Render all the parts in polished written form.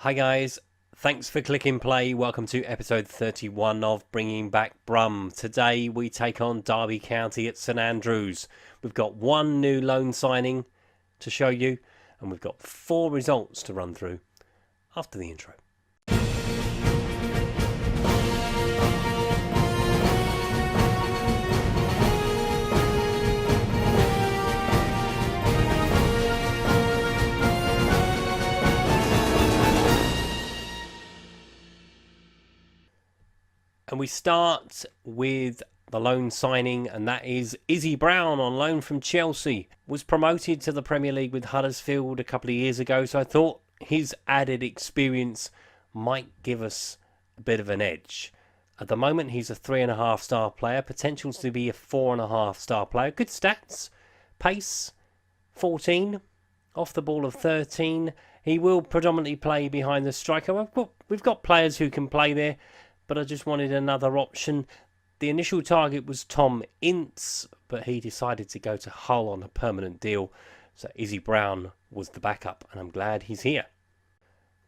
Hi guys, thanks for clicking play. Welcome to episode 31 of Bringing Back Brum. Today we take on Derby County at St Andrews. We've got one new loan signing to show you, and we've got 4 results to run through after the intro. And we start with the loan signing, and that is Izzy Brown on loan from Chelsea. Was promoted to the Premier League with Huddersfield a couple of years ago, so I thought his added experience might give us a bit of an edge. At the moment, he's a 3.5 star player, potential to be a 4.5 star player. Good stats, pace 14, off the ball of 13. He will predominantly play behind the striker. We've got players who can play there, but I just wanted another option. The initial target was Tom Ince, but he decided to go to Hull on a permanent deal, so Izzy Brown was the backup, and I'm glad he's here.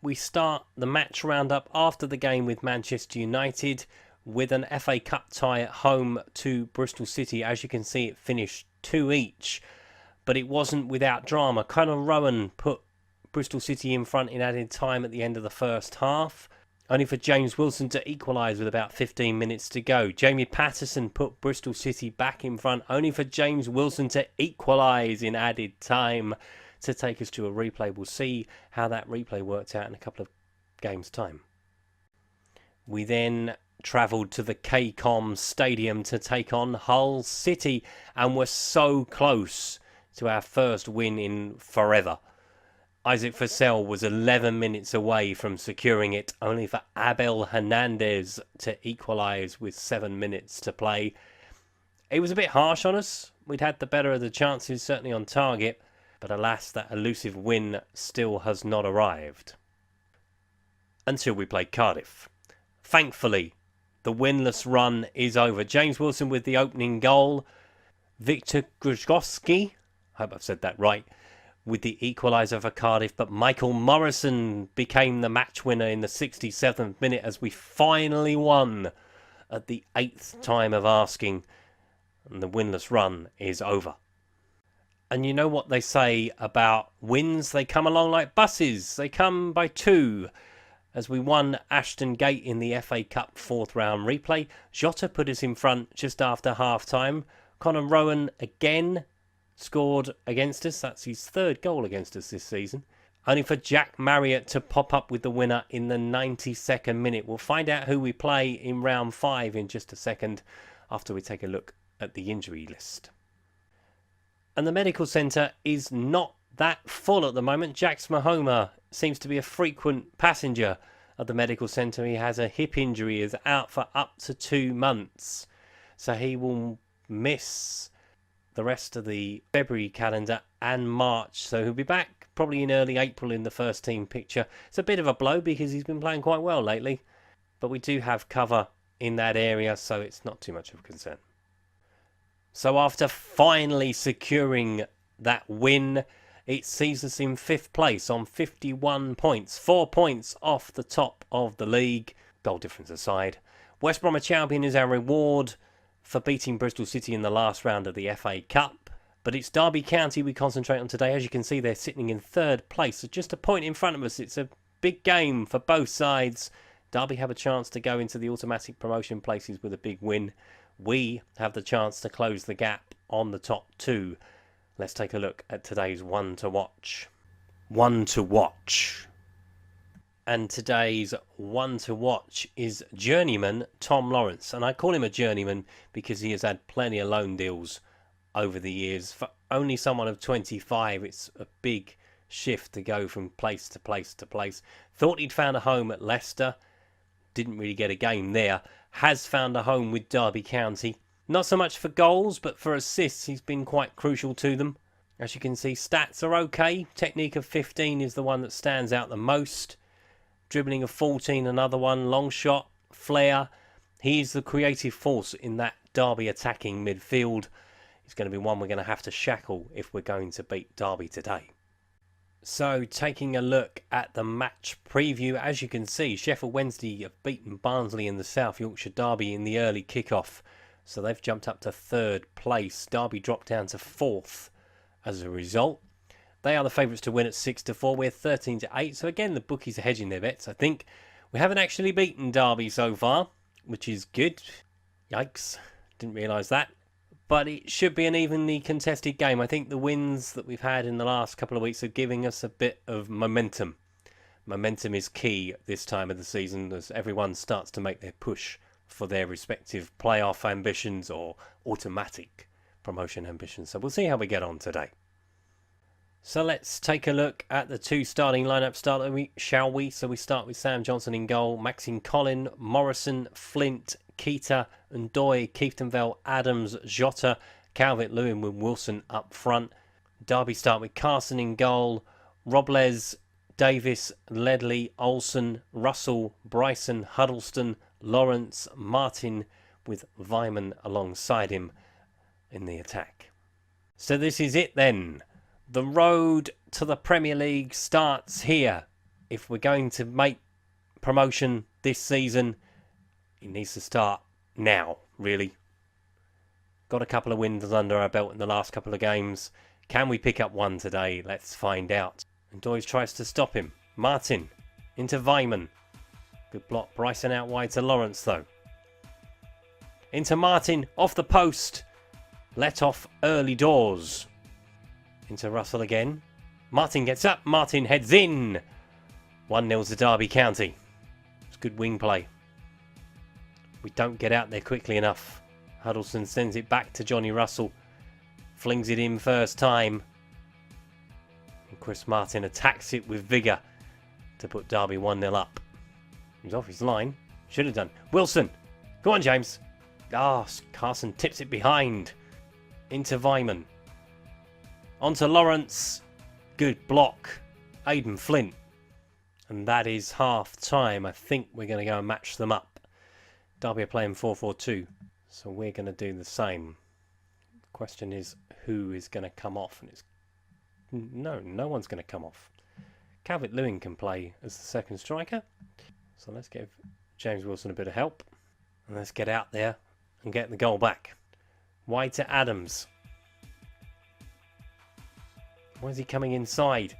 We start the match roundup after the game with Manchester United with an FA Cup tie at home to Bristol City. As you can see, it finished 2 each, but it wasn't without drama. Conor Rowan put Bristol City in front in added time at the end of the first half, only for James Wilson to equalise with about 15 minutes to go. Jamie Patterson put Bristol City back in front, only for James Wilson to equalise in added time to take us to a replay. We'll see how that replay worked out in a couple of games' time. We then travelled to the KCOM Stadium to take on Hull City, and were so close to our first win in forever. Isaac Fossell was 11 minutes away from securing it, only for Abel Hernandez to equalise with 7 minutes to play. It was a bit harsh on us. We'd had the better of the chances, certainly on target, but alas, that elusive win still has not arrived. Until we played Cardiff. Thankfully, the winless run is over. James Wilson with the opening goal. Victor Grzyskowski, I hope I've said that right, with the equaliser for Cardiff, but Michael Morrison became the match winner in the 67th minute as we finally won at the 8th time of asking, and the winless run is over. And you know what they say about wins? They come along like buses. They come by 2. As we won Ashton Gate in the FA Cup 4th round replay, Jota put us in front just after half-time. Conor Rowan again scored against us. That's his 3rd goal against us this season. Only for Jack Marriott to pop up with the winner in the 92nd minute. We'll find out who we play in round 5 in just a second after we take a look at the injury list. And the medical centre is not that full at the moment. Jax Mahoma seems to be a frequent passenger at the medical centre. He has a hip injury, is out for up to 2 months. So he will miss the rest of the February calendar and March, so he'll be back probably in early April in the first team picture. It's a bit of a blow because he's been playing quite well lately, but we do have cover in that area, so it's not too much of a concern. So after finally securing that win, it sees us in 5th place on 51 points, 4 points off the top of the league, goal difference aside. West Bromwich Albion is our reward for beating Bristol City in the last round of the FA Cup. But it's Derby County we concentrate on today. As you can see, they're sitting in 3rd place, so just a point in front of us. It's a big game for both sides. Derby have a chance to go into the automatic promotion places with a big win. We have the chance to close the gap on the top 2. Let's take a look at today's one to watch. One to watch. And today's one to watch is journeyman Tom Lawrence. And I call him a journeyman because he has had plenty of loan deals over the years. For only someone of 25, it's a big shift to go from place to place to place. Thought he'd found a home at Leicester. Didn't really get a game there. Has found a home with Derby County. Not so much for goals, but for assists, he's been quite crucial to them. As you can see, stats are okay. Technique of 15 is the one that stands out the most. Dribbling of 14, another one. Long shot, flair. He's the creative force in that Derby attacking midfield. He's going to be one we're going to have to shackle if we're going to beat Derby today. So, taking a look at the match preview, as you can see, Sheffield Wednesday have beaten Barnsley in the South Yorkshire Derby in the early kick-off. So they've jumped up to 3rd place. Derby dropped down to 4th as a result. They are the favourites to win at 6-4. We're 13-8. So again, the bookies are hedging their bets. I think we haven't actually beaten Derby so far, which is good. Yikes. Didn't realise that. But it should be an evenly contested game. I think the wins that we've had in the last couple of weeks are giving us a bit of momentum. Momentum is key at this time of the season as everyone starts to make their push for their respective playoff ambitions or automatic promotion ambitions. So we'll see how we get on today. So let's take a look at the 2 starting lineup, shall we? So we start with Sam Johnson in goal, Maxine Collin, Morrison, Flint, Keita, Ndoye, Kieftenbell, Adams, Jota, Calvert-Lewin with Wilson up front. Derby start with Carson in goal, Robles, Davis, Ledley, Olsen, Russell, Bryson, Huddleston, Lawrence, Martin with Vyman alongside him in the attack. So this is it then. The road to the Premier League starts here. If we're going to make promotion this season, it needs to start now, really. Got a couple of wins under our belt in the last couple of games. Can we pick up one today? Let's find out. And Doyes tries to stop him. Martin into Vyman. Good block. Bryson out wide to Lawrence, though. Into Martin. Off the post. Let off early doors. Into Russell again. Martin gets up. Martin heads in. 1-0 to Derby County. It's good wing play. We don't get out there quickly enough. Huddleston sends it back to Johnny Russell. Flings it in first time. And Chris Martin attacks it with vigour to put Derby 1-0 up. He's off his line. Should have done. Wilson. Go on, James. Carson tips it behind. Into Vyman. Onto Lawrence. Good block. Aidan Flint. And that is half time. I think we're going to go and match them up. Derby are playing 4-4-2. So we're going to do the same. The question is who is going to come off. And it's no one's going to come off. Calvert-Lewin can play as the second striker. So let's give James Wilson a bit of help. And let's get out there and get the goal back. Wide to Adams. Why is he coming inside?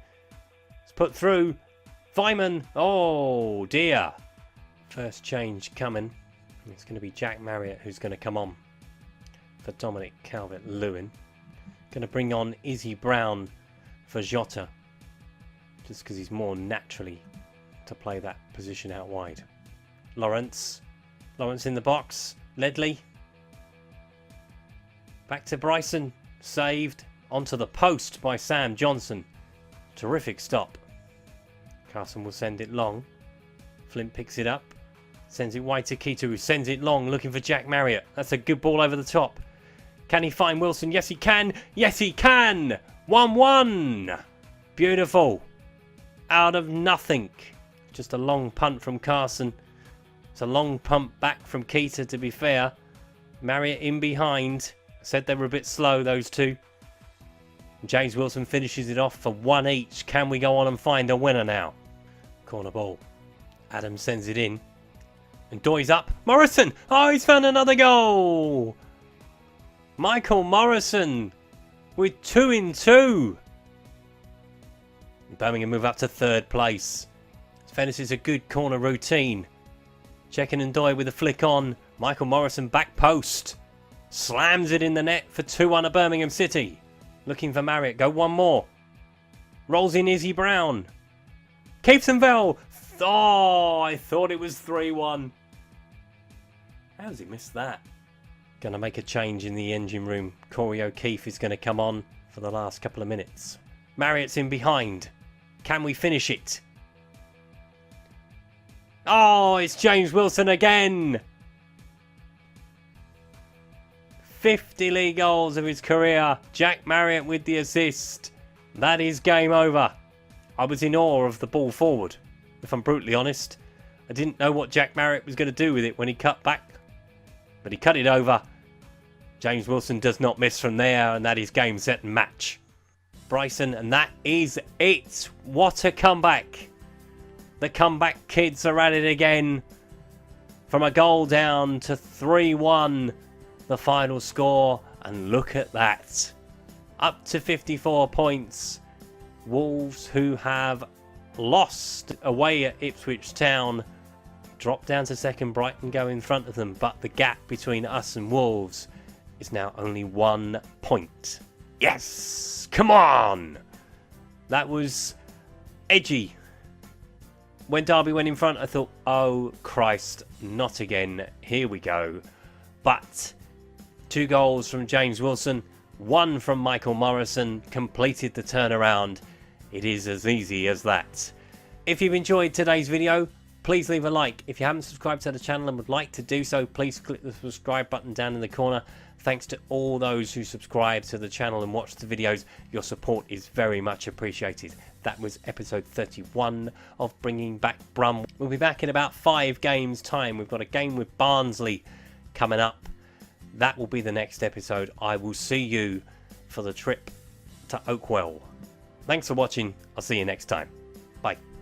It's put through. Vyman. Oh dear. First change coming. It's going to be Jack Marriott who's going to come on for Dominic Calvert-Lewin. Going to bring on Izzy Brown for Jota. Just because he's more naturally to play that position out wide. Lawrence in the box. Ledley. Back to Bryson. Saved. Onto the post by Sam Johnson. Terrific stop. Carson will send it long. Flint picks it up. Sends it wide to Keita, who sends it long, looking for Jack Marriott. That's a good ball over the top. Can he find Wilson? Yes, he can. Yes, he can. 1-1. Beautiful. Out of nothing. Just a long punt from Carson. It's a long pump back from Keita, to be fair. Marriott in behind. I said they were a bit slow, those two. James Wilson finishes it off for 1 each. Can we go on and find a winner now? Corner ball. Adams sends it in. And Doyes up. Morrison! Oh, he's found another goal! Michael Morrison with 2 in 2. Birmingham move up to 3rd place. Finishes a good corner routine. Checking Ndoye with a flick on. Michael Morrison back post. Slams it in the net for 2-1 at Birmingham City. Looking for Marriott. Go one more. Rolls in Izzy Brown. Kieftenbell. Oh, I thought it was 3-1. How has he missed that? Going to make a change in the engine room. Corey O'Keefe is going to come on for the last couple of minutes. Marriott's in behind. Can we finish it? Oh, it's James Wilson again. 50 league goals of his career. Jack Marriott with the assist. That is game over. I was in awe of the ball forward, if I'm brutally honest. I didn't know what Jack Marriott was going to do with it when he cut back. But he cut it over. James Wilson does not miss from there, and that is game, set and match. Bryson, and that is it. What a comeback. The comeback kids are at it again. From a goal down to 3-1, the final score, and look at that. Up to 54 points. Wolves, who have lost away at Ipswich Town, drop down to second. Brighton go in front of them, but the gap between us and Wolves is now only 1 point. Yes! Come on! That was edgy. When Derby went in front, I thought, oh Christ, not again. Here we go. But 2 goals from James Wilson, 1 from Michael Morrison completed the turnaround. It is as easy as that. If you've enjoyed today's video, please leave a like. If you haven't subscribed to the channel and would like to do so, please click the subscribe button down in the corner. Thanks to all those who subscribe to the channel and watch the videos. Your support is very much appreciated. That was episode 31 of Bringing Back Brum. We'll be back in about 5 games time. We've got a game with Barnsley coming up. That will be the next episode. I will see you for the trip to Oakwell. Thanks for watching. I'll see you next time. Bye.